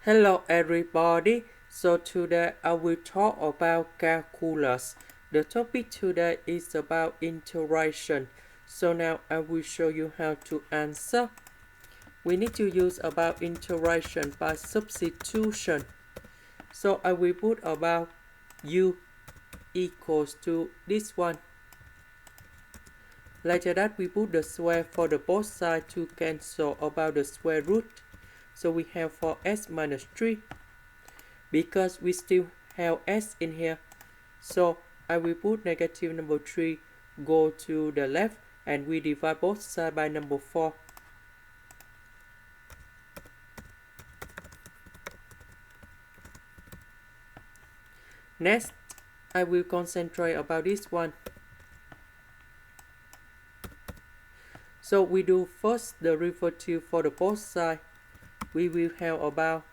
Hello everybody, so today I will talk about calculus. The topic today is about integration. So now I will show you how to answer. We need to use about integration by substitution. So I will put about u equals to this one. Later that we put the square for the both sides to cancel about the square root. So we have 4x minus 3 because we still have s in here. So I will put negative number 3 go to the left and we divide both sides by number 4. Next, I will concentrate about this one. So we do first the derivative for the both sides. We will have about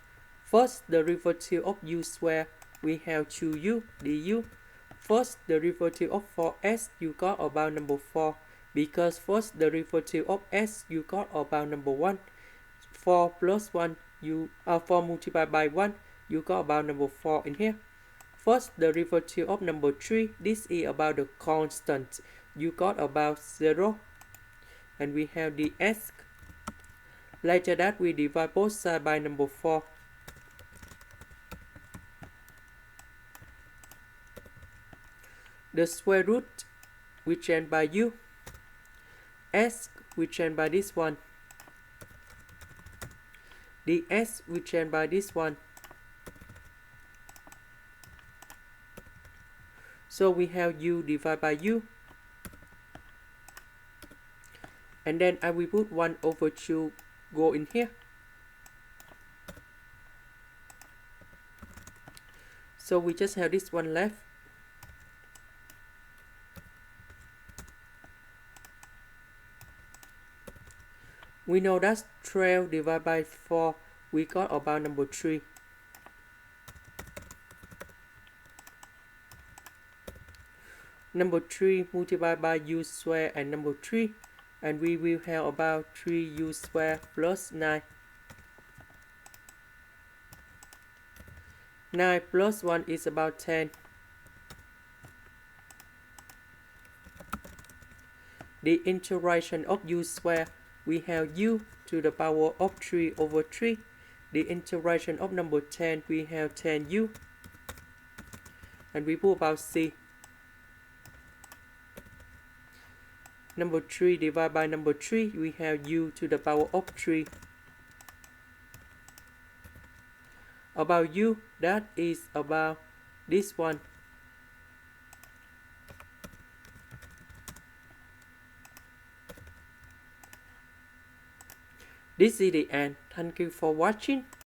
first the derivative of u square, we have 2u du. First the derivative of 4s, you got about number 4, because first the derivative of s, you got about number 1. 4 plus 1, 4 multiplied by 1, you got about number 4 in here. First the derivative of number 3, this is about the constant, you got about 0. And we have the s. Later that we divide both sides by number 4. The square root we change by u. S we change by this one. The s we change by this one. So we have u divided by u. And then I will put 1 over 2 go in here. So we just have this one left. We know that 12 divided by 4, we got about number 3. Number 3 multiplied by u square and number 3. And we will have about 3u square plus 9. 9 plus 1 is about 10. The integration of u square, we have u to the power of 3 over 3. The integration of number 10, we have 10u. And we put about c. Number 3 divided by number 3, we have u to the power of 3. About u, that is about this one. This is the end. Thank you for watching.